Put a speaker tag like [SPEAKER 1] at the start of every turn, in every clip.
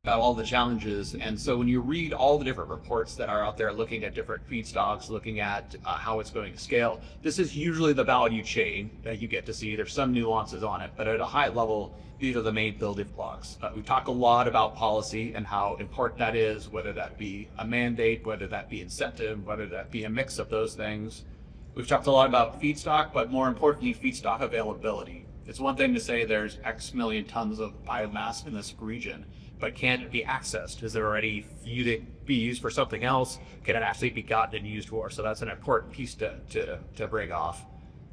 [SPEAKER 1] about all the challenges. And so when you read all the different reports that are out there looking at different feedstocks, looking at how it's going to scale, this is usually the value chain that you get to see. There's some nuances on it, but at a high level, these are the main building blocks. We talk a lot about policy and how important that is, whether that be a mandate, whether that be incentive, whether that be a mix of those things. We've talked a lot about feedstock, but more importantly, feedstock availability. It's one thing to say there's X million tons of biomass in this region, but can it be accessed? Is it already be used for something else? Can it actually be gotten and used for? So that's an important piece to bring off.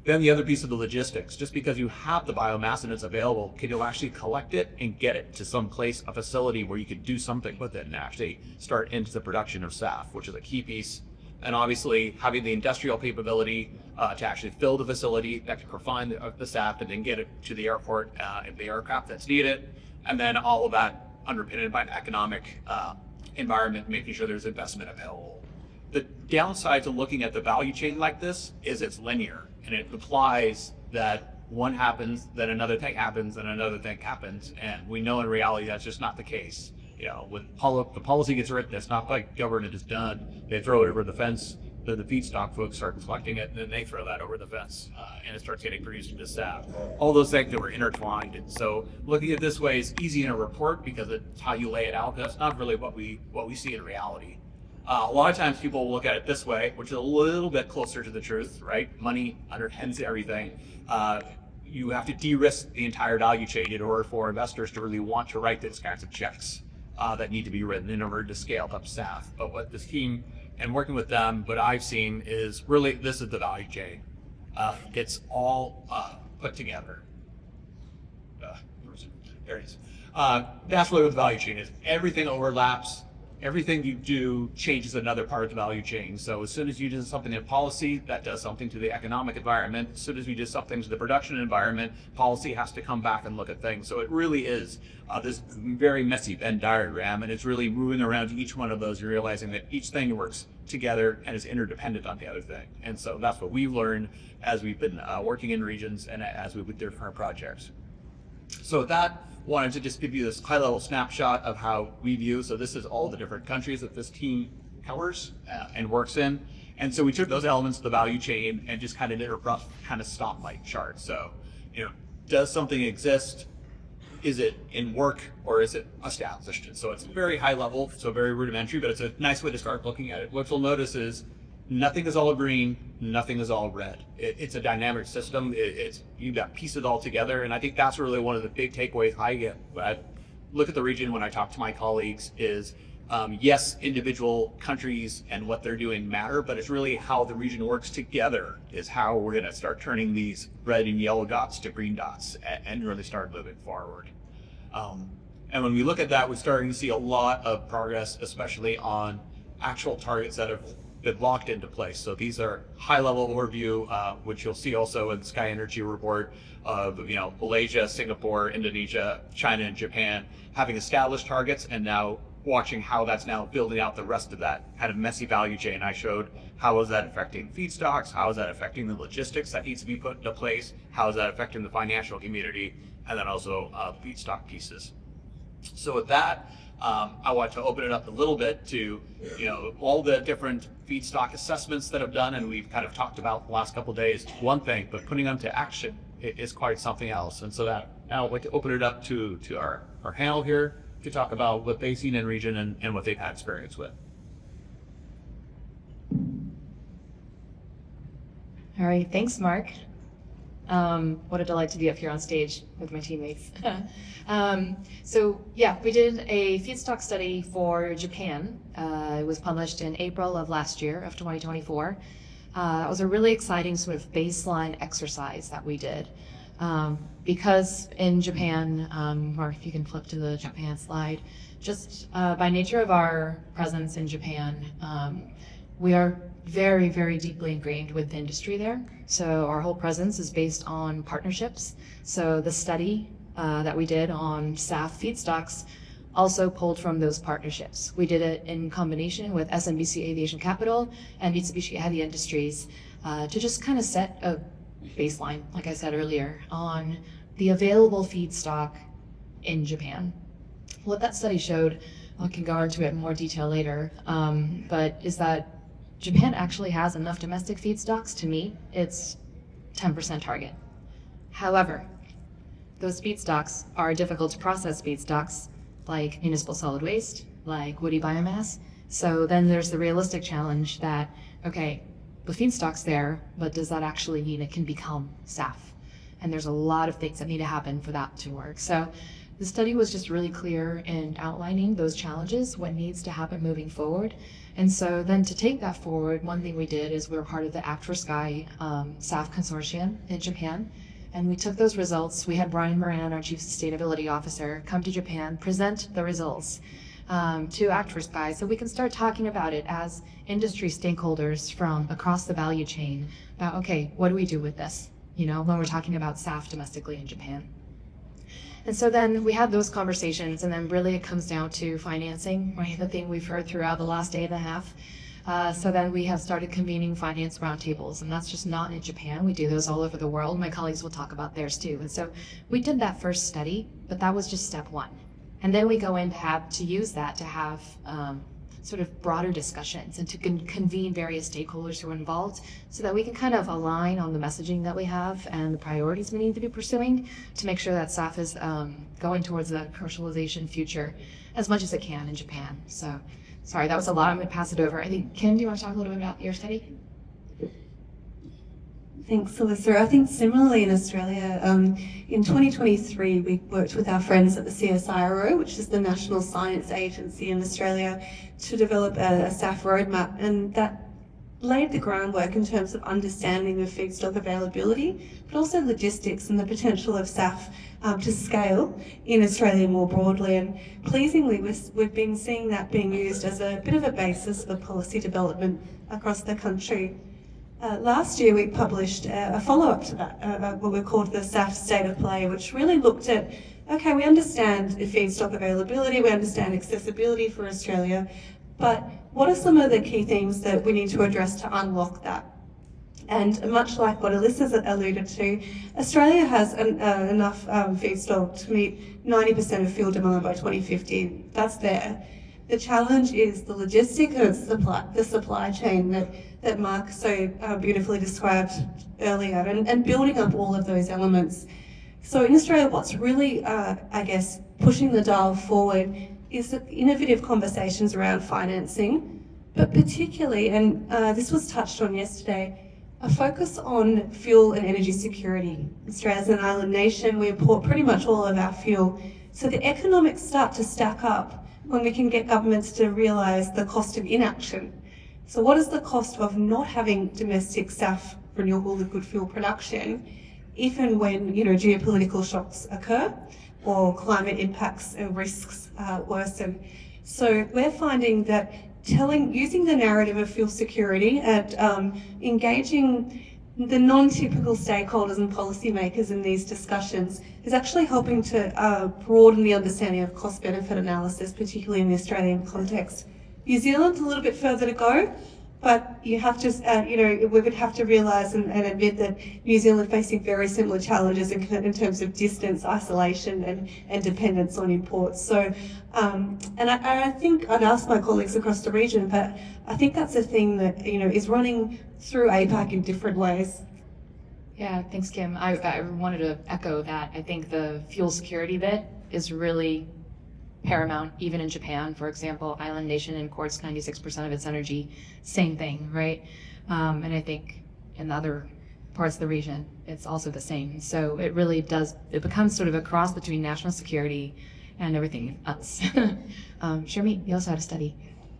[SPEAKER 1] Then the other piece of the logistics, just because you have the biomass and it's available, can you actually collect it and get it to some place, a facility where you could do something with it and actually start into the production of SAF, which is a key piece. And obviously having the industrial capability to actually fill the facility that can refine the SAF and then get it to the airport and the aircraft that's needed. And then all of that underpinned by an economic environment, making sure there's investment available. The downside to looking at the value chain like this is it's linear, and it implies that one happens, then another thing happens, and another thing happens. And we know in reality that's just not the case. You know, when the policy gets written, it's not like government is done. They throw it over the fence, then the feedstock folks start collecting it, and then they throw that over the fence, and it starts getting produced into SAF. All those things that were intertwined. And so looking at it this way is easy in a report because it's how you lay it out. That's not really what we see in reality. A lot of times people will look at it this way, which is a little bit closer to the truth, right? Money underpins everything. You have to de-risk the entire value chain in order for investors to really want to write these kinds of checks that need to be written in order to scale up SAF. But what this team and working with them, what I've seen is really this is the value chain. It's all put together. There it is. That's really what the value chain is. Everything overlaps. Everything you do changes another part of the value chain. So as soon as you do something in policy, that does something to the economic environment. As soon as we do something to the production environment, policy has to come back and look at things. So it really is this very messy Venn diagram, and it's really moving around each one of those and realizing that each thing works together and is interdependent on the other thing. And so that's what we've learned as we've been working in regions and as we've with different projects. So that wanted to just give you this high-level snapshot of how we view. So this is all the different countries that this team covers and works in. And so we took those elements of the value chain and just kind of did a rough kind of stoplight chart. So, you know, does something exist? Is it in work or is it established? And so it's very high level, so very rudimentary, but it's a nice way to start looking at it. What you'll notice is nothing is all green, nothing is all red. It's a dynamic system. You've got pieces all together, and I think that's really one of the big takeaways I get when I look at the region when I talk to my colleagues is, yes, individual countries and what they're doing matter, but it's really how the region works together is how we're gonna start turning these red and yellow dots to green dots and really start moving forward. And when we look at that, we're starting to see a lot of progress, especially on actual targets that have been locked into place. So these are high-level overview, which you'll see also in the Sky Energy report of Malaysia, Singapore, Indonesia, China, and Japan having established targets, and now watching how that's now building out the rest of that kind of messy value chain. I showed how is that affecting feedstocks, how is that affecting the logistics that needs to be put into place, how is that affecting the financial community, and then also feedstock pieces. So with that, I want to open it up a little bit to all the different feedstock assessments that I've done, and we've kind of talked about the last couple of days, one thing, but putting them to action is quite something else. And so that now I'd like to open it up to our panel here to talk about what they've seen in region and what they've had experience with.
[SPEAKER 2] All right, thanks, Mark. What a delight to be up here on stage with my teammates. So yeah, we did a feedstock study for Japan. It was published in April of last year, of 2024. That was a really exciting sort of baseline exercise that we did. Because in Japan, or if you can flip to the Japan slide, just by nature of our presence in Japan, we are very, very deeply ingrained with the industry there. So our whole presence is based on partnerships. So the study that we did on SAF feedstocks also pulled from those partnerships. We did it in combination with SMBC Aviation Capital and Mitsubishi Heavy Industries to just kind of set a baseline, like I said earlier, on the available feedstock in Japan. what that study showed, I can go into it in more detail later, but is that Japan actually has enough domestic feedstocks to meet its 10% target. However, those feedstocks are difficult to process feedstocks like municipal solid waste, like woody biomass. So then there's the realistic challenge that, okay, the feedstock's there, but does that actually mean it can become SAF? And there's a lot of things that need to happen for that to work. So the study was just really clear in outlining those challenges, what needs to happen moving forward. And so then to take that forward, one thing we did is we were part of the Act for Sky SAF consortium in Japan. And we took those results. We had Brian Moran, our Chief Sustainability Officer, come to Japan, present the results to Act for Sky so we can start talking about it as industry stakeholders from across the value chain about, okay, what do we do with this? You know, when we're talking about SAF domestically in Japan. And so then we had those conversations, and then really it comes down to financing, right? The thing we've heard throughout the last day and a half. So then we have started convening finance roundtables, and that's just not in Japan. We do those all over the world. My colleagues will talk about theirs too. And so we did that first study, but that was just step one. And then we go in to use that to have sort of broader discussions and to convene various stakeholders who are involved so that we can kind of align on the messaging that we have and the priorities we need to be pursuing to make sure that SAF is going towards the commercialization future as much as it can in Japan. So, sorry, that was a lot. I'm going to pass it over. I think, Kim, do you want to talk a little bit about your study?
[SPEAKER 3] Thanks, Alyssa. I think similarly in Australia, in 2023, we worked with our friends at the MyAERO, which is the National Science Agency in Australia, to develop a SAF roadmap, and that laid the groundwork in terms of understanding of feedstock availability, but also logistics and the potential of SAF to scale in Australia more broadly. And pleasingly, we've been seeing that being used as a bit of a basis for policy development across the country. Last year we published a follow-up to that, what we called the SAF State of Play, which really looked at, okay, we understand feedstock availability, we understand accessibility for Australia, but what are some of the key things that we need to address to unlock that? And much like what Alyssa's alluded to, Australia has enough feedstock to meet 90% of fuel demand by 2050. That's there. The challenge is the logistics and the supply chain that Mark so beautifully described earlier, and building up all of those elements. So in Australia, what's really, I guess, pushing the dial forward is the innovative conversations around financing, but particularly, and this was touched on yesterday, a focus on fuel and energy security. Australia's an island nation, we import pretty much all of our fuel. So the economics start to stack up when we can get governments to realise the cost of inaction. So what is the cost of not having domestic SAF, renewable liquid fuel production, if and when geopolitical shocks occur or climate impacts and risks worsen? So we're finding that using the narrative of fuel security and engaging the non-typical stakeholders and policymakers in these discussions is actually helping to broaden the understanding of cost-benefit analysis, particularly in the Australian context. New Zealand's a little bit further to go, but you have to, we would have to realise and admit that New Zealand facing very similar challenges in terms of distance, isolation, and dependence on imports. So, and I think I'd ask my colleagues across the region, but I think that's a thing that is running through APAC in different ways.
[SPEAKER 2] Yeah, thanks, Kim. I wanted to echo that. I think the fuel security bit is really paramount, even in Japan, for example. Island nation imports 96% of its energy, same thing, right? And I think in other parts of the region, it's also the same. So it really does, it becomes sort of a cross between national security and everything else. Sharmeet, you also had a study.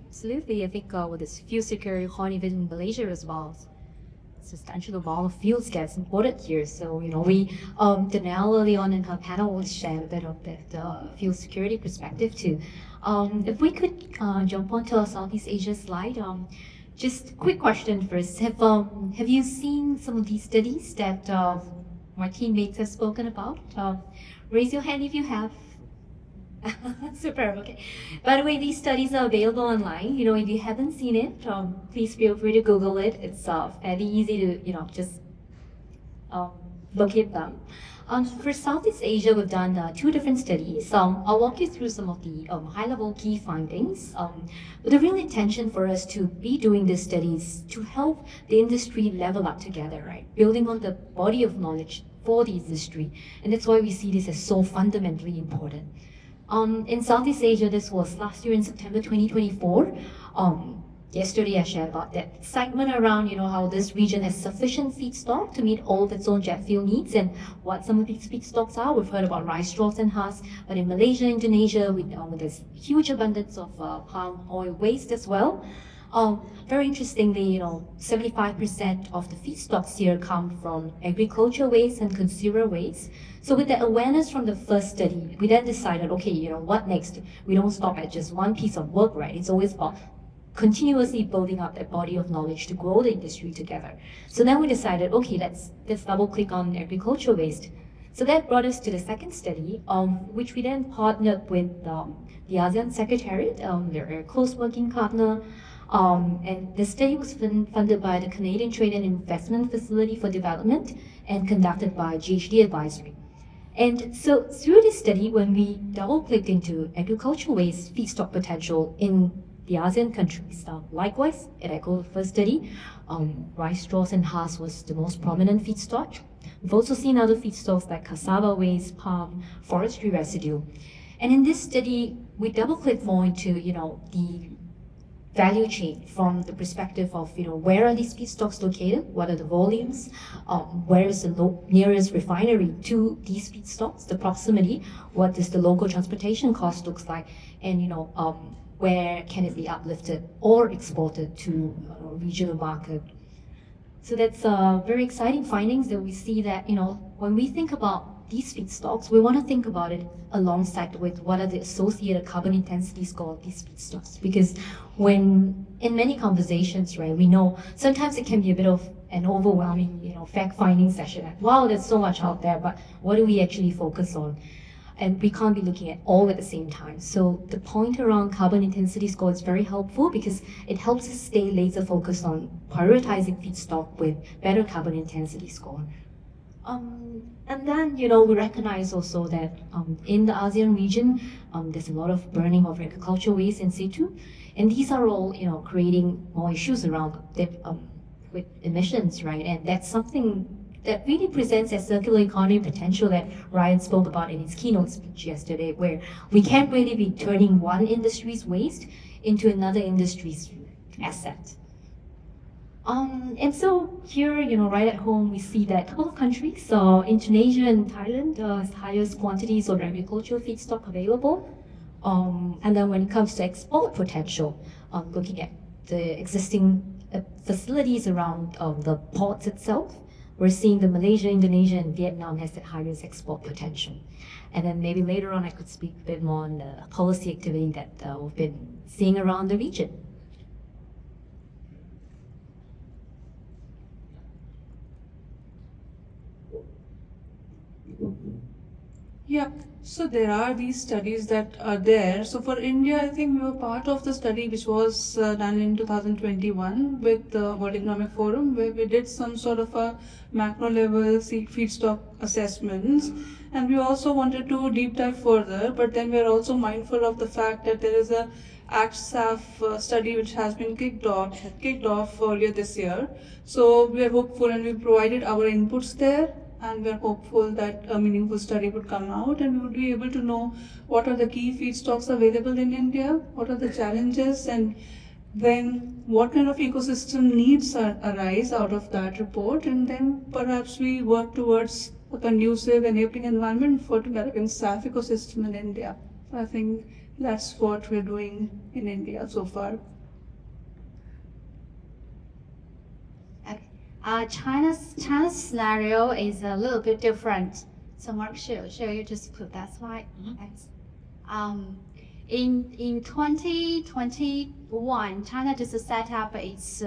[SPEAKER 4] Absolutely. I think with this fuel security, even in Malaysia as well, substantial amount of fuels gets imported here. So, we, Danielle early on in her panel shared a bit of the fuel security perspective too. If we could jump onto our Southeast Asia slide, just a quick question first. Have you seen some of these studies that my teammates have spoken about? Raise your hand if you have. Super, okay. By the way, these studies are available online. If you haven't seen it, please feel free to Google it. It's fairly easy to, just locate them. For Southeast Asia, we've done 2 different studies. I'll walk you through some of the high-level key findings. But the real intention for us to be doing these studies to help the industry level up together, right? Building on the body of knowledge for the industry. And that's why we see this as so fundamentally important. In Southeast Asia, this was last year in September 2024. Yesterday I shared about that excitement around, how this region has sufficient feedstock to meet all of its own jet fuel needs and what some of these feedstocks are. We've heard about rice straws and husks, but in Malaysia, Indonesia, there's huge abundance of palm oil waste as well. Very interestingly, 75% of the feedstocks here come from agriculture waste and consumer waste. So with the awareness from the first study, we then decided, okay, what next? We don't stop at just one piece of work, right? It's always about continuously building up that body of knowledge to grow the industry together. So then we decided, okay, let's double click on agriculture waste. So that brought us to the second study, which we then partnered with the ASEAN Secretariat. They're a close working partner. And the study was funded by the Canadian Trade and Investment Facility for Development and conducted by GHD Advisory. And so through this study, when we double-clicked into agricultural waste feedstock potential in the ASEAN countries, likewise, it echoed the first study. Rice straws and husks was the most prominent feedstock. We've also seen other feedstocks like cassava waste, palm, forestry residue. And in this study, we double-clicked more into, the value chain from the perspective of, where are these feedstocks located? What are the volumes? Where is the nearest refinery to these feedstocks? The proximity. What does the local transportation cost looks like? And, where can it be uplifted or exported to a regional market? So that's very exciting findings that we see that, when we think about these feedstocks, we want to think about it alongside with what are the associated carbon intensity score of these feedstocks. Because when, in many conversations, right, we know sometimes it can be a bit of an overwhelming, fact-finding session. Like, wow, there's so much out there, but what do we actually focus on? And we can't be looking at all at the same time. So the point around carbon intensity score is very helpful because it helps us stay laser focused on prioritizing feedstock with better carbon intensity score. And then, we recognize also that in the ASEAN region, there's a lot of burning of agricultural waste in situ. And these are all, creating more issues around with emissions, right? And that's something that really presents a circular economy potential that Ryan spoke about in his keynote speech yesterday, where we can't really be turning one industry's waste into another industry's asset. And so here, right at home, we see that a couple of countries, Indonesia and Thailand, has highest quantities of agricultural feedstock available. And then when it comes to export potential, looking at the existing facilities around the ports itself, we're seeing that Malaysia, Indonesia, and Vietnam has the highest export potential. And then maybe later on I could speak a bit more on the policy activity that we've been seeing around the region.
[SPEAKER 3] Yeah, so there are these studies that are there. So for India, I think we were part of the study which was done in 2021 with the World Economic Forum, where we did some sort of a macro level feedstock assessments. And we also wanted to deep dive further, but then we're also mindful of the fact that there is a ACT-SAF study which has been kicked off earlier this year. So we are hopeful and we provided our inputs there. And we're hopeful that a meaningful study would come out and we would be able to know what are the key feedstocks available in India, what are the challenges, and then what kind of ecosystem needs arise out of that report, and then perhaps we work towards a conducive, enabling environment for developing SAF ecosystem in India. I think that's what we're doing in India so far.
[SPEAKER 5] China's scenario is a little bit different. So Mark, show you just put that slide. Thanks. In 2021, China just set up its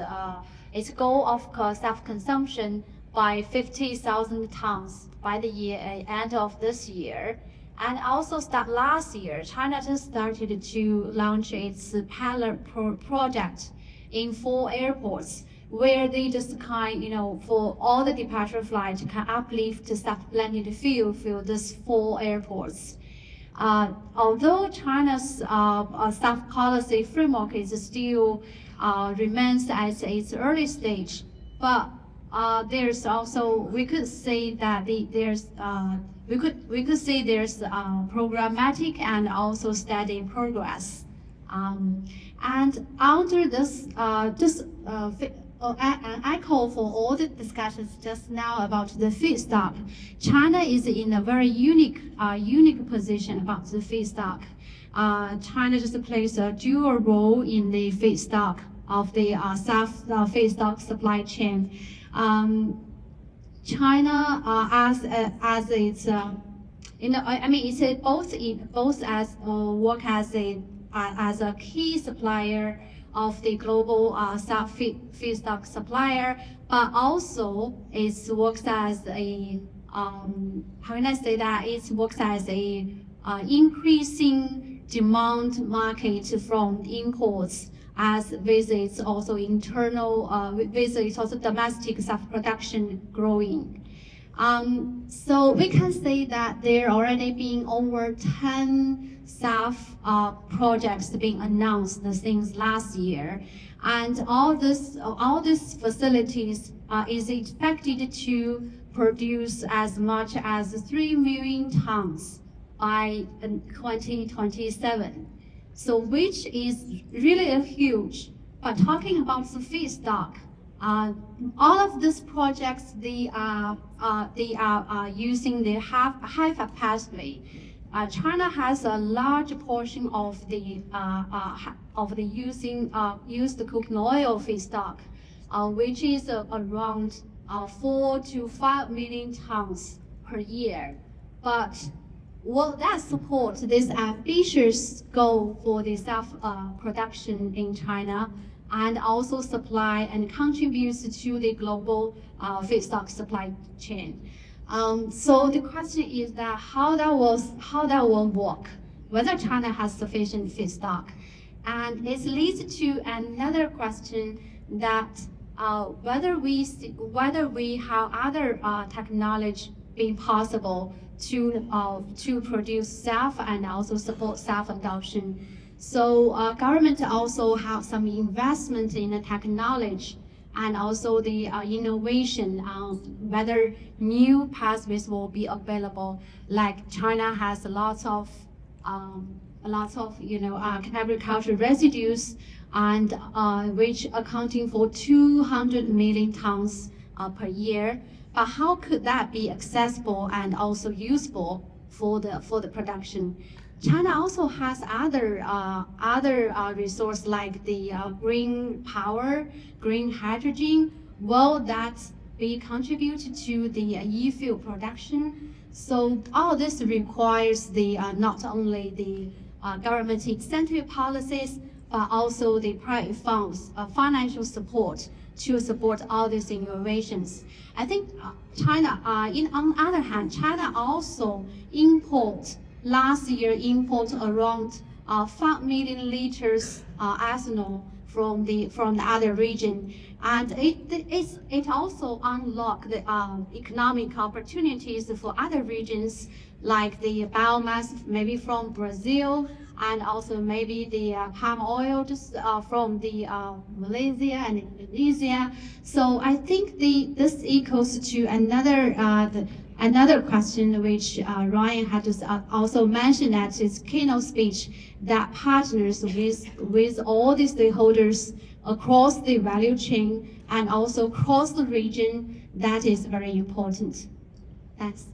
[SPEAKER 5] goal of self-consumption by 50,000 tons by the end of this year. And also last year, China just started to launch its pilot project in 4 airports, where they just for all the departure flight can uplift the SAF-blended fuel for these 4 airports. Although China's SAF policy framework is still remains at its early stage, but there's also we could say that there's programmatic and also steady progress. And under this, I call for all the discussions just now about the feedstock. China is in a very unique position about the feedstock. China just plays a dual role in the feedstock of the SAF feedstock supply chain. China as its it's both as work as a key supplier of the global SAF feedstock supplier, but also it works as a it works as a increasing demand market from imports, as with its also internal with its also domestic SAF production growing. So we can say that there already been over 10 SAF projects being announced since last year, and all these facilities is expected to produce as much as 3 million tons by 2027. So which is really a huge. But talking about the feedstock, all of these projects they are using the high capacity. China has a large portion of the used cooking oil feedstock, which is around 4 to 5 million tons per year. But will that support this ambitious goal for the SAF production in China, and also supply and contributes to the global feedstock supply chain? So the question is that how that will work, whether China has sufficient feedstock. And this leads to another question that whether we have other technology being possible to produce SAF and also support SAF adoption. So government also have some investment in the technology and also the innovation on whether new pathways will be available. Like China has lots of agricultural residues, and which accounting for 200 million tons per year. But how could that be accessible and also useful for the production? China also has other resources like the green power, green hydrogen. Will that be contributed to the e-fuel production? So all this requires the not only the government incentive policies, but also the private funds, financial support to support all these innovations. I think China, on the other hand, China also last year import around 5 million liters ethanol from the other region, and it also unlocked the economic opportunities for other regions, like the biomass maybe from Brazil, and also maybe the palm oil just from the Malaysia and Indonesia. So I think this equals to another question which Ryan had just also mentioned at his keynote speech, that partners with all the stakeholders across the value chain and also across the region, that is very important. Thanks.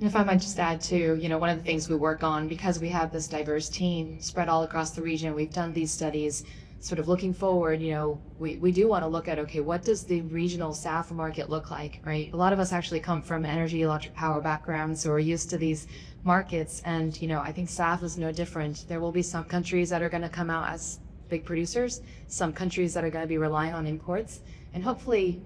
[SPEAKER 2] And if I might just add too, one of the things we work on, because we have this diverse team spread all across the region, we've done these studies sort of looking forward, we do want to look at, okay, what does the regional SAF market look like, right? A lot of us actually come from energy, electric power backgrounds, so we're used to these markets, and I think SAF is no different. There will be some countries that are going to come out as big producers, some countries that are going to be relying on imports, and hopefully,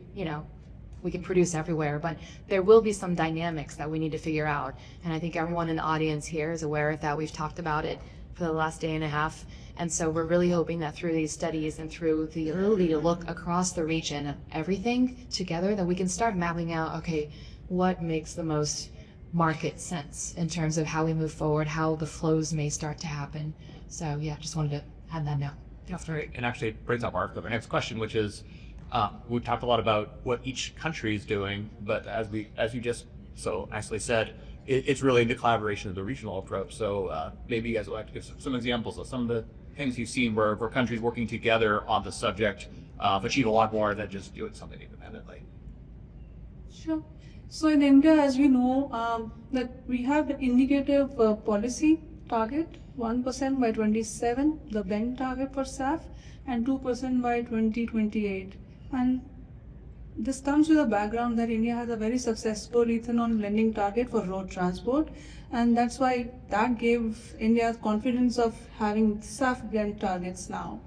[SPEAKER 2] we can produce everywhere, but there will be some dynamics that we need to figure out. And I think everyone in the audience here is aware of that. We've talked about it for the last day and a half. And so we're really hoping that through these studies and through the ability to look across the region of everything together, that we can start mapping out, okay, what makes the most market sense in terms of how we move forward, how the flows may start to happen. So yeah, just wanted to add that note.
[SPEAKER 1] That's great. And actually it brings up our next question, which is, we've talked a lot about what each country is doing, but as you just so nicely said, it's really the collaboration of the regional approach. So maybe you guys would like to give some examples of some of the things you've seen where countries working together on the subject achieve a lot more than just doing something independently.
[SPEAKER 6] Sure. So in India, as we know, that we have the indicative policy target, 1% by 27, the bank target for SAF, and 2% by 2028. And this comes with a background that India has a very successful ethanol blending target for road transport, and that's why that gave India confidence of having SAF blend targets now.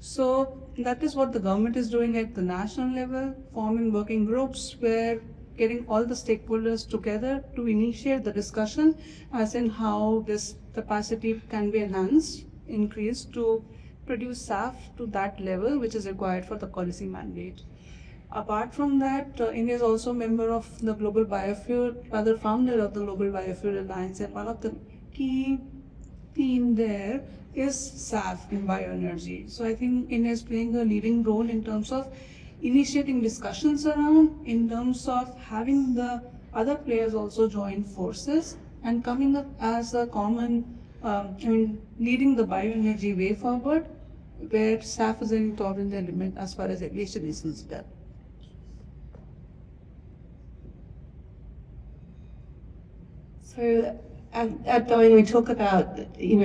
[SPEAKER 6] So that is what the government is doing at the national level, forming working groups where getting all the stakeholders together to initiate the discussion as in how this capacity can be enhanced, increased to produce SAF to that level which is required for the policy mandate. Apart from that, India is also a member of the Global Biofuel, rather founder of the Global Biofuel Alliance, and one of the key theme there is SAF in bioenergy. So I think India is playing a leading role in terms of initiating discussions around, in terms of having the other players also join forces and coming up as a common, leading the bioenergy way forward, where SAF is an important element as far as aviation is concerned.
[SPEAKER 3] So at BOEING we talk about,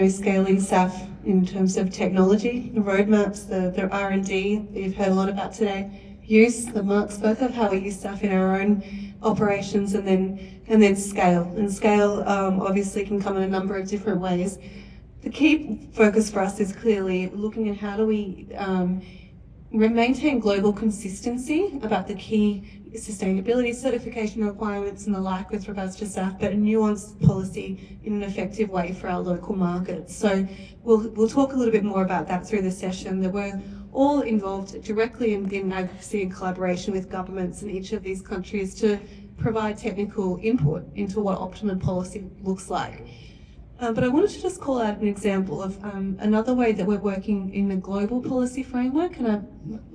[SPEAKER 3] scaling SAF in terms of technology, the roadmaps, the R&D that you've heard a lot about today, use, the Mark spoke of how we use SAF in our own operations, and then scale. And scale obviously can come in a number of different ways. The key focus for us is clearly looking at how do we maintain global consistency about the key sustainability certification requirements and the like with regards to SAF, but a nuanced policy in an effective way for our local markets. So we'll talk a little bit more about that through the session, that we're all involved directly in advocacy and collaboration with governments in each of these countries to provide technical input into what optimum policy looks like. But I wanted to just call out an example of another way that we're working in the global policy framework, and I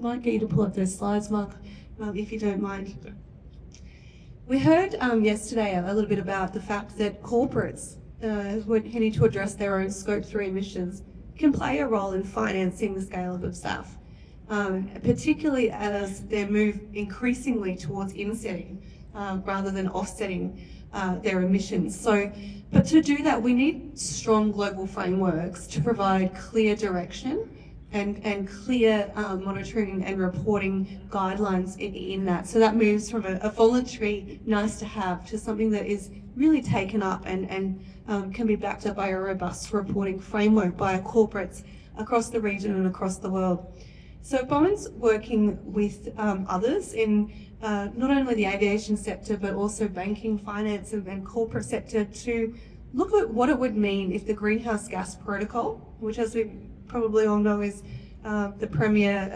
[SPEAKER 3] might get you to pull up those slides, Mark, if you don't mind. We heard yesterday a little bit about the fact that corporates who are needing to address their own Scope 3 emissions can play a role in financing the scale-up of SAF, particularly as they move increasingly towards insetting rather than offsetting their emissions. But to do that, we need strong global frameworks to provide clear direction and clear monitoring and reporting guidelines in that. So that moves from a voluntary nice to have to something that is really taken up and can be backed up by a robust reporting framework by corporates across the region and across the world. So BOEING'S working with others in not only the aviation sector, but also banking, finance and corporate sector to look at what it would mean if the greenhouse gas protocol, which as we probably all know is the premier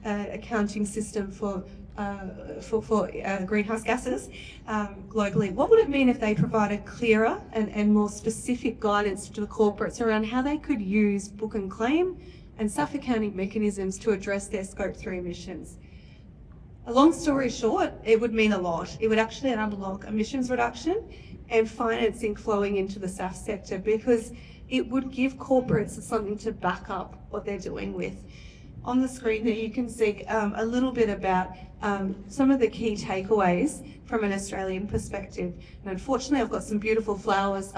[SPEAKER 3] accounting system for greenhouse gases globally. What would it mean if they provided clearer and more specific guidance to the corporates around how they could use book and claim and SAF accounting mechanisms to address their Scope 3 emissions? A long story short, it would mean a lot. It would actually unlock emissions reduction and financing flowing into the SAF sector, because it would give corporates something to back up what they're doing with. On the screen there you can see a little bit about some of the key takeaways from an Australian perspective. And unfortunately I've got some beautiful flowers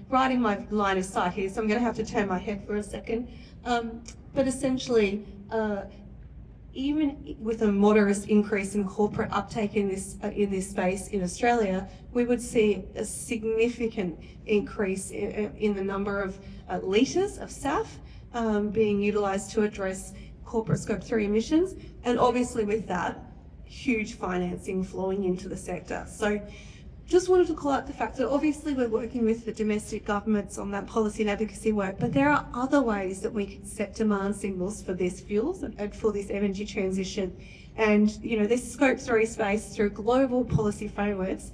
[SPEAKER 3] right in my line of sight here, so I'm going to have to turn my head for a second. But essentially, even with a moderate increase in corporate uptake in this space in Australia, we would see a significant increase in the number of litres of SAF being utilised to address corporate Scope 3 emissions, and obviously with that, huge financing flowing into the sector. So just wanted to call out the fact that obviously we're working with the domestic governments on that policy and advocacy work, but there are other ways that we can set demand signals for these fuels and for this energy transition. And, you know, this Scope 3 space through global policy frameworks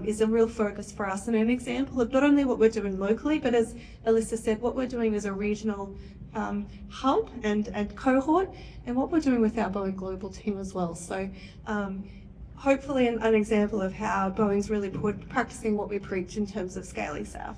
[SPEAKER 3] is a real focus for us, and an example of not only what we're doing locally, but as Alyssa said, what we're doing as a regional hub and cohort, and what we're doing with our Boeing Global team as well. So hopefully an example of how Boeing's really practicing what we preach in terms of scaling SAF.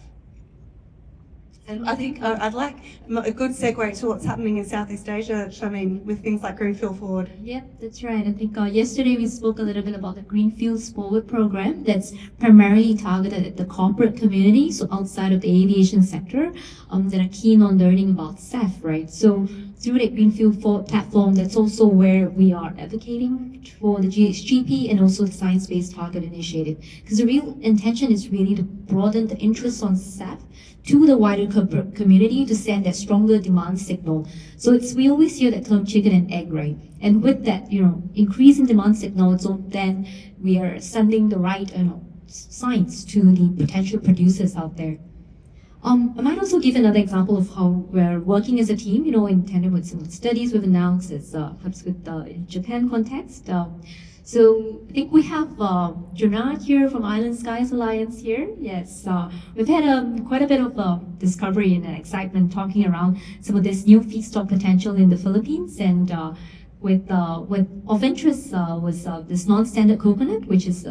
[SPEAKER 3] And I think I'd like a good segue to what's happening in Southeast Asia, I mean, with things like Greenfield Forward.
[SPEAKER 4] Yep, that's right. I think yesterday we spoke a little bit about the Greenfields Forward program that's primarily targeted at the corporate community, so outside of the aviation sector, that are keen on learning about SAF, right? So through the Greenfield Forward platform, that's also where we are advocating for the GHGP and also the Science Based Target Initiative. Because the real intention is really to broaden the interest on SAF to the wider community to send that stronger demand signal. So we always hear that term chicken and egg, right? And with that, increase in demand signal, so then we are sending the right, signs to the potential producers out there. I might also give another example of how we're working as a team, in tandem with some studies we've announced, as perhaps with the Japan context. So I think we have Junard here from Island Skies Alliance here. Yes, we've had quite a bit of discovery and excitement talking around some of this new feedstock potential in the Philippines, and with of interest was this non-standard coconut, which is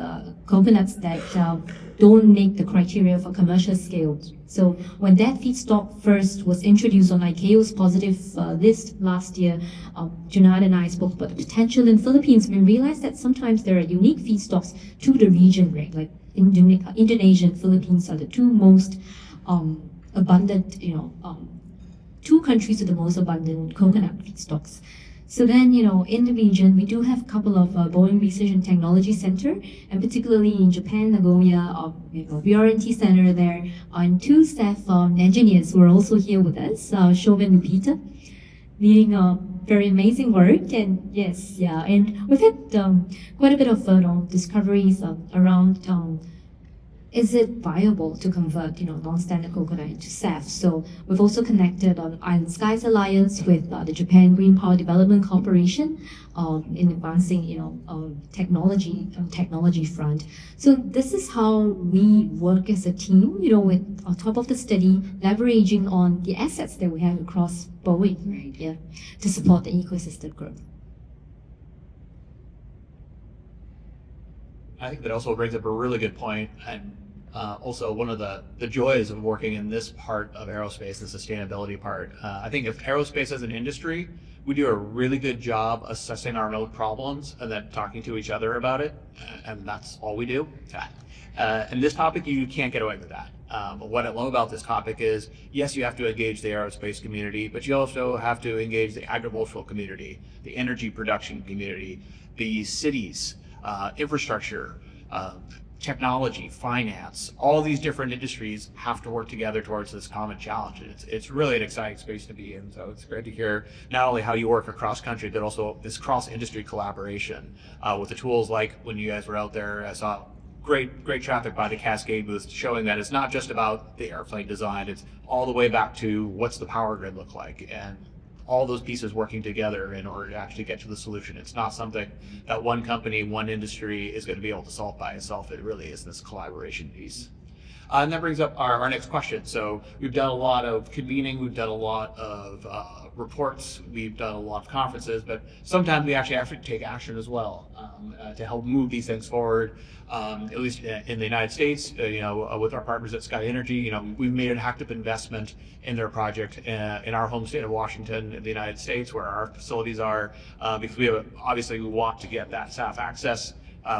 [SPEAKER 4] coconuts that don't make the criteria for commercial scale. So when that feedstock first was introduced on ICAO's positive list last year, Junard and I spoke about the potential in Philippines. We realized that sometimes there are unique feedstocks to the region, right? Like Indonesia and Philippines are the two most abundant, two countries with the most abundant coconut feedstocks. So then, in the region, we do have a couple of Boeing Research and Technology Center, and particularly in Japan, Nagoya, VRNT Center there, and two staff engineers who are also here with us, Shoven and Peter, leading very amazing work. And yes, yeah, and we've had quite a bit of discoveries around is it viable to convert, non-standard coconut into SAF? So we've also connected on Island Skies Alliance with the Japan Green Power Development Corporation in advancing, technology front. So this is how we work as a team, with on top of the study, leveraging on the assets that we have across Boeing, right? Yeah, to support the ecosystem growth.
[SPEAKER 1] I think that also brings up a really good point, and also one of the joys of working in this part of aerospace, the sustainability part. I think if aerospace as an industry, we do a really good job assessing our own problems and then talking to each other about it, and that's all we do. And this topic, you can't get away with that. But what I love about this topic is, yes, you have to engage the aerospace community, but you also have to engage the agricultural community, the energy production community, the cities, infrastructure, technology, finance. All these different industries have to work together towards this common challenge. It's really an exciting space to be in. So it's great to hear not only how you work across country, but also this cross-industry collaboration with the tools like when you guys were out there. I saw great traffic by the Cascade booth, showing that it's not just about the airplane design, it's all the way back to what's the power grid look like, and all those pieces working together in order to actually get to the solution. It's not something that one company, one industry is going to be able to solve by itself. It really is this collaboration piece. And that brings up our next question. So we've done a lot of convening, we've done a lot of reports, we've done a lot of conferences, but sometimes we actually have to take action as well to help move these things forward. At least in the United States, with our partners at Sky Energy, we've made an active investment in their project in our home state of Washington, in the United States, where our facilities are, because we want to get that SAF access.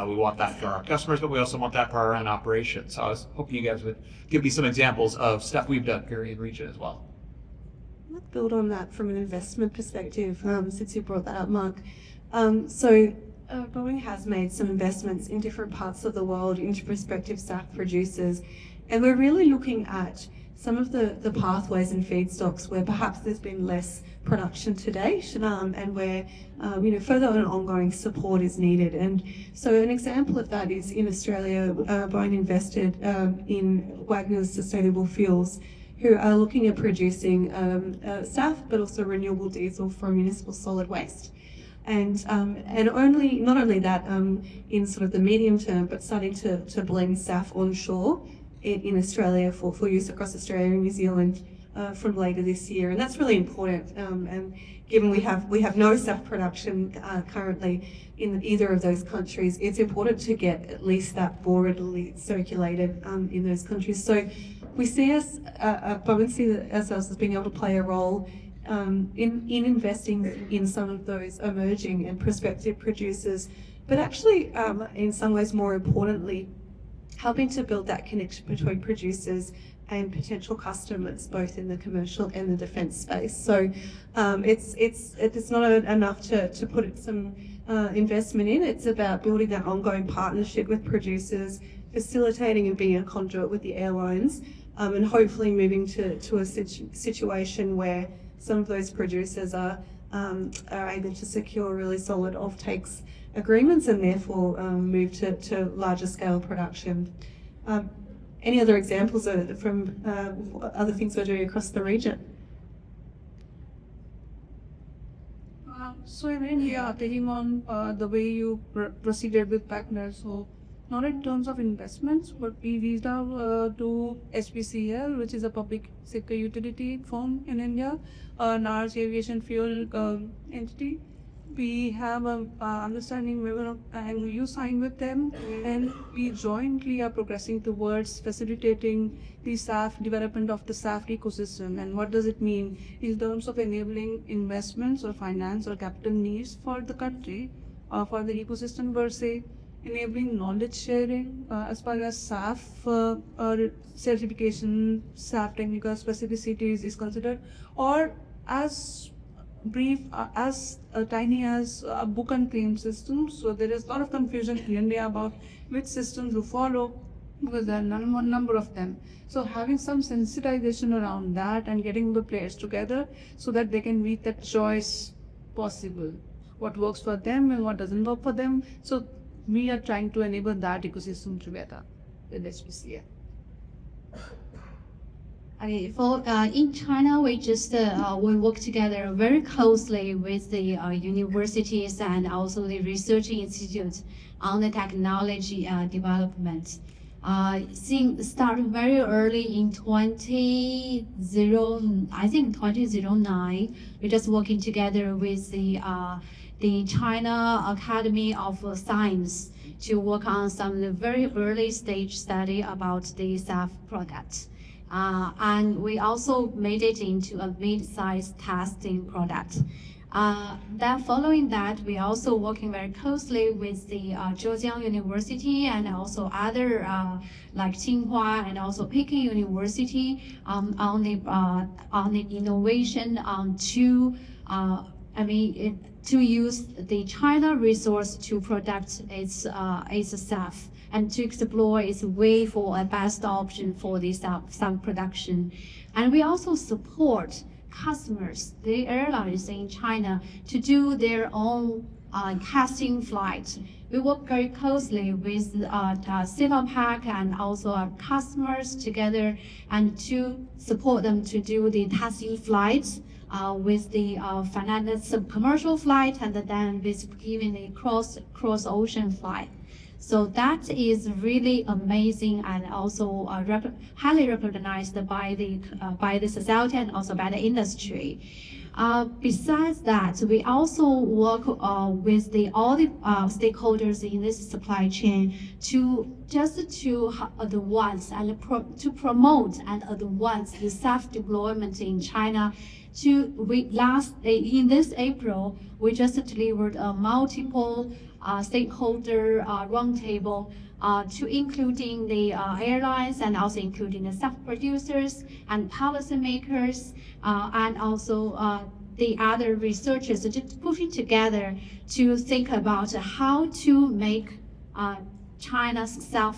[SPEAKER 1] We want that for our customers, but we also want that for our own operations. So I was hoping you guys would give me some examples of stuff we've done here in region as well.
[SPEAKER 3] Let's build on that from an investment perspective, since you brought that up, Mark. Boeing has made some investments in different parts of the world into prospective SAF producers, and we're really looking at some of the pathways and feedstocks where perhaps there's been less production to date, and where further and ongoing support is needed. And so an example of that is in Australia, Boeing invested in Wagner's Sustainable Fuels, who are looking at producing SAF, but also renewable diesel from municipal solid waste. And not only that, in sort of the medium term, but starting to blend SAF onshore in Australia for use across Australia and New Zealand from later this year. And that's really important. And given we have no SAF production currently in either of those countries, it's important to get at least that broadly circulated in those countries. So we see ourselves as being able to play a role in investing in some of those emerging and prospective producers, but actually in some ways more importantly, helping to build that connection between producers and potential customers, both in the commercial and the defence space. So it's not enough to put some investment in. It's about building that ongoing partnership with producers, facilitating and being a conduit with the airlines, and hopefully moving to a situation where some of those producers are able to secure really solid offtakes agreements and therefore move to larger scale production. Any other examples from other things we're doing across the region?
[SPEAKER 6] So taking on the way you proceeded with partners, so not in terms of investments, but we reached out to HPCL, which is a public sector utility firm in India, a large aviation fuel entity. We have an understanding and you signed with them, and we jointly are progressing towards facilitating the SAF development of the SAF ecosystem. And what does it mean in terms of enabling investments or finance or capital needs for the country, for the ecosystem per se, enabling knowledge sharing as far as SAF certification, SAF technical specificities is considered, or as brief as tiny as a book and claim system. So there is a lot of confusion in India about which systems to follow, because there are one number of them. So having some sensitization around that and getting the players together so that they can make that choice possible, what works for them and what doesn't work for them. So we are trying to enable that ecosystem together with HPCL.
[SPEAKER 5] Okay, in China, we work together very closely with the universities and also the research institutes on the technology development. Started very early in 2009. We're just working together with the China Academy of Science to work on some of the very early stage study about the SAF product. And we also made it into a mid-size testing product. Then following that, we also working very closely with the Zhejiang University and also other like Tsinghua and also Peking University on the innovation to use the China resource to product its SAF and to explore its way for a best option for the SAF production. And we also support customers, the airlines in China, to do their own testing flights. We work very closely with APAC and also our customers together and to support them to do the testing flights with the finance commercial flight and then with even a cross ocean flight. So that is really amazing and also highly recognized by the society and also by the industry. Besides that, we also work with all the stakeholders in this supply chain to advance and to promote and advance the SAF deployment in China. In this April, we just delivered a multiple stakeholder roundtable to including the airlines and also including the SAF producers and policymakers and also the other researchers, just putting together to think about how to make China's SAF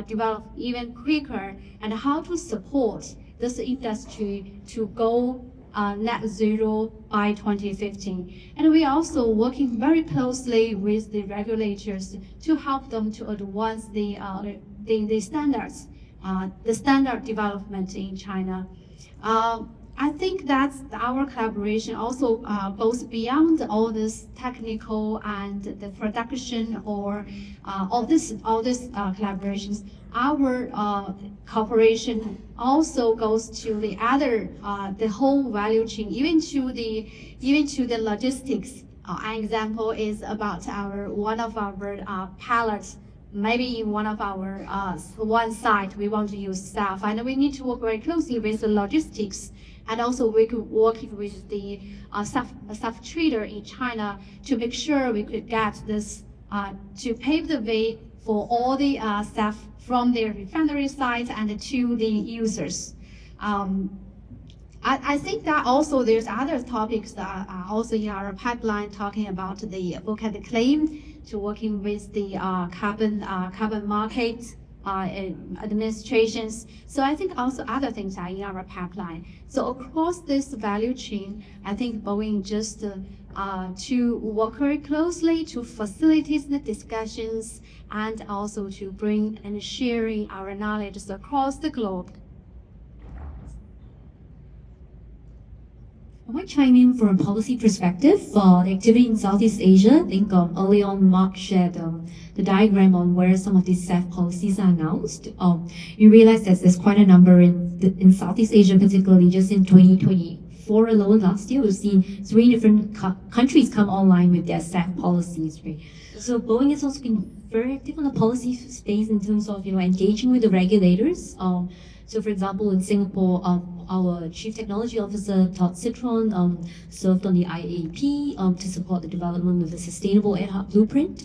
[SPEAKER 5] develop even quicker and how to support this industry to go net zero by 2050. And we also working very closely with the regulators to help them to advance the standards, the standard development in China. I think that's our collaboration also goes beyond all this technical and the production or all this collaborations. Our cooperation also goes to the other the whole value chain, even to the logistics. An example is about one of our pilots. Maybe in one of our one site we want to use staff, and we need to work very closely with the logistics. And also we could work with the staff trader in China to make sure we could get this, to pave the way for all the staff from their refinery sites and to the users. I think that also there's other topics that are also in our pipeline talking about the look at the claim to working with the carbon market administrations. So I think also other things are in our pipeline. So across this value chain, I think Boeing just to work very closely to facilitate the discussions and also to bring and sharing our knowledge across the globe.
[SPEAKER 4] I might chime in from a policy perspective. The activity in Southeast Asia, I think early on Mark shared the diagram on where some of these SAF policies are announced. You realize that there's quite a number in Southeast Asia, particularly just in 2024 alone. Last year, we've seen 3 different countries come online with their SAF policies. Right? So Boeing has also been very active on the policy space in terms of engaging with the regulators. So for example, in Singapore, our Chief Technology Officer, Todd Citron, served on the IAP to support the development of the Sustainable Air Hub Blueprint.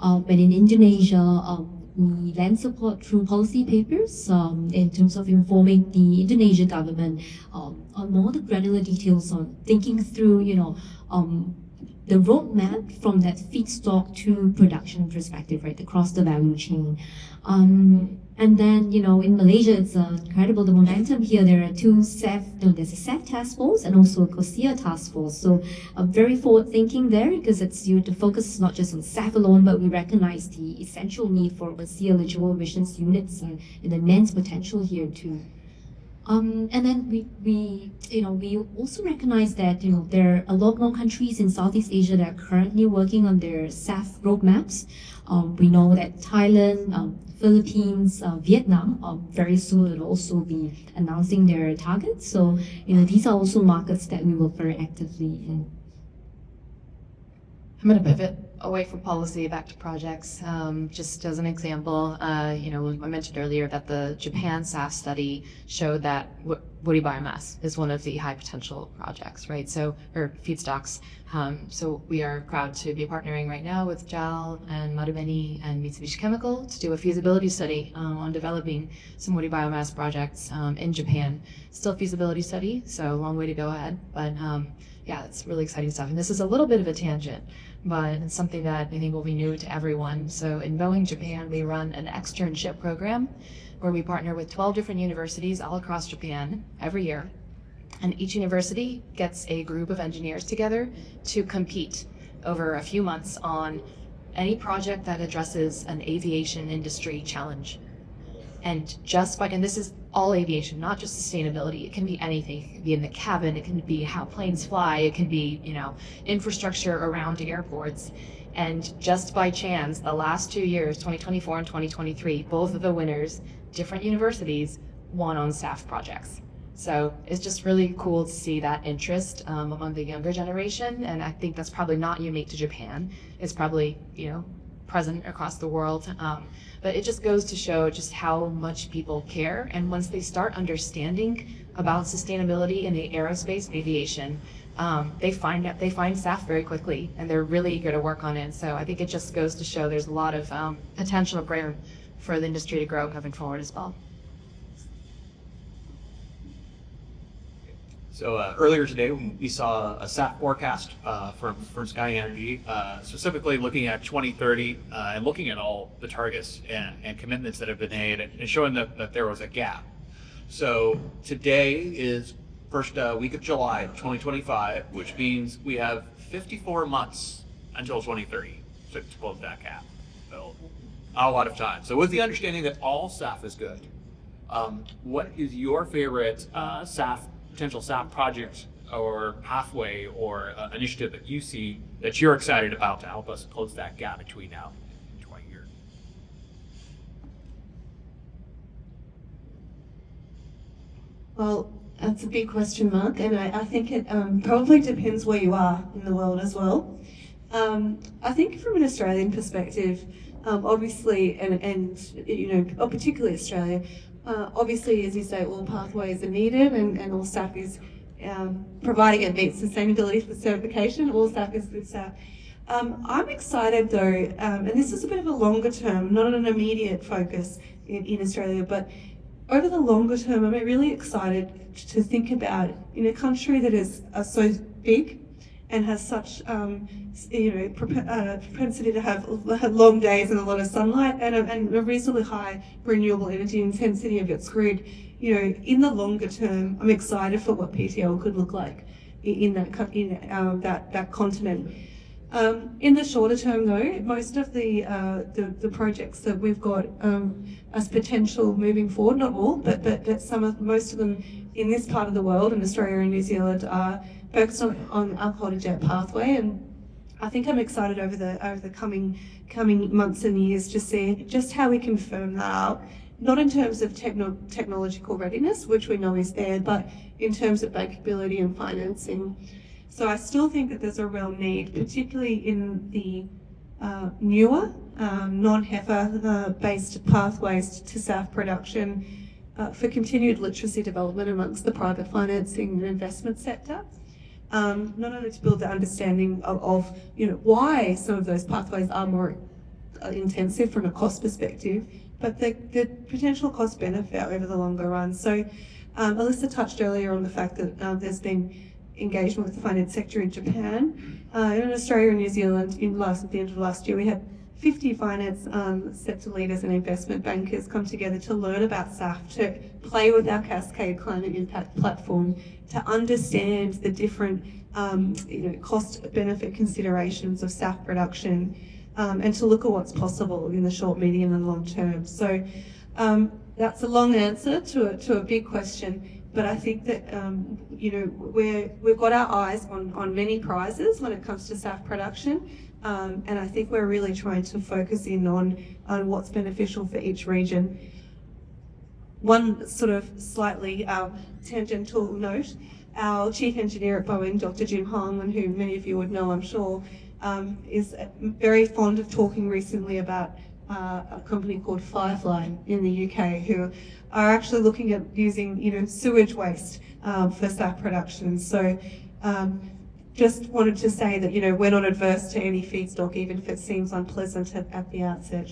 [SPEAKER 4] And in Indonesia, we lend support through policy papers in terms of informing the Indonesian government on more the granular details on thinking through, the roadmap from that feedstock to production perspective, right, across the value chain. And then, in Malaysia, it's incredible, the momentum here. There are 2 there's a SAF task force and also a COSIA task force. So very forward thinking there, because it's the focus is not just on SAF alone, but we recognize the essential need for COSIA eligible emissions units and the immense potential here too. And then we also recognize that there are a lot more countries in Southeast Asia that are currently working on their SAF roadmaps. We know that Thailand, Philippines, Vietnam, very soon will also be announcing their targets. So these are also markets that we work very actively in.
[SPEAKER 2] I'm going to pivot away from policy back to projects. Just as an example, I mentioned earlier that the Japan SAF study showed that woody biomass is one of the high potential projects, right? Or feedstocks. So we are proud to be partnering right now with JAL and Marubeni and Mitsubishi Chemical to do a feasibility study on developing some woody biomass projects in Japan. Still feasibility study, so a long way to go ahead, but yeah, it's really exciting stuff. And this is a little bit of a tangent, but it's something that I think will be new to everyone. So in Boeing Japan, we run an externship program where we partner with 12 different universities all across Japan every year. And each university gets a group of engineers together to compete over a few months on any project that addresses an aviation industry challenge. And and this is all aviation, not just sustainability. It can be anything. It can be in the cabin. It can be how planes fly. It can be, infrastructure around airports. And just by chance, the last 2 years, 2024 and 2023, both of the winners, different universities, won on SAF projects. So it's just really cool to see that interest among the younger generation. And I think that's probably not unique to Japan. It's probably, present across the world. But it just goes to show just how much people care. And once they start understanding about sustainability in the aerospace aviation, they find SAF very quickly, and they're really eager to work on it. So I think it just goes to show there's a lot of potential for the industry to grow coming forward as well.
[SPEAKER 1] So earlier today, we saw a SAF forecast from Sky Energy, specifically looking at 2030 and looking at all the targets and commitments that have been made and showing that there was a gap. So today is first week of July 2025, which means we have 54 months until 2030 to close that gap. So a lot of time. So with the understanding that all SAF is good, what is your favorite potential SAF project or pathway or initiative that you see that you're excited about to help us close that gap between now and 20 years?
[SPEAKER 3] Well, that's a big question, Mark, and I think it probably depends where you are in the world as well. I think from an Australian perspective, obviously, and you know, particularly Australia, obviously, as you say, all pathways are needed, and all SAF is, providing it meets sustainability for certification, all SAF is good SAF. I'm excited though, and this is a bit of a longer term, not an immediate focus in Australia, but over the longer term, I'm really excited to think about in a country that is so big and has such propensity to have long days and a lot of sunlight and a reasonably high renewable energy intensity of its grid. You know, in the longer term, I'm excited for what PTL could look like in that continent. In the shorter term, though, most of the projects that we've got as potential moving forward, not all, but most of them in this part of the world, in Australia and New Zealand, are focused on alcohol to jet pathway, and I think I'm excited over the coming months and years to see just how we can firm that up. Not in terms of technological readiness, which we know is there, but in terms of bankability and financing. So I still think that there's a real need, particularly in the newer, non-HEFA based pathways to SAF production, for continued literacy development amongst the private financing and investment sector. Not only to build the understanding of why some of those pathways are more intensive from a cost perspective, but the potential cost benefit over the longer run. So Alyssa touched earlier on the fact that there's been engagement with the finance sector in Japan. In Australia and New Zealand, at the end of last year, we had 50 finance sector leaders and investment bankers come together to learn about SAF, to play with our Cascade Climate Impact platform, to understand the different cost-benefit considerations of SAF production, and to look at what's possible in the short, medium and long term. So that's a long answer to a big question. But I think that we've got our eyes on many prizes when it comes to SAF production, and I think we're really trying to focus in on what's beneficial for each region. One sort of slightly tangential note: our chief engineer at Boeing, Dr. Jim Hong, and who many of you would know, I'm sure, is very fond of talking recently about a company called Firefly in the UK, who are actually looking at using sewage waste for SAF production. So just wanted to say that we're not adverse to any feedstock, even if it seems unpleasant at the outset.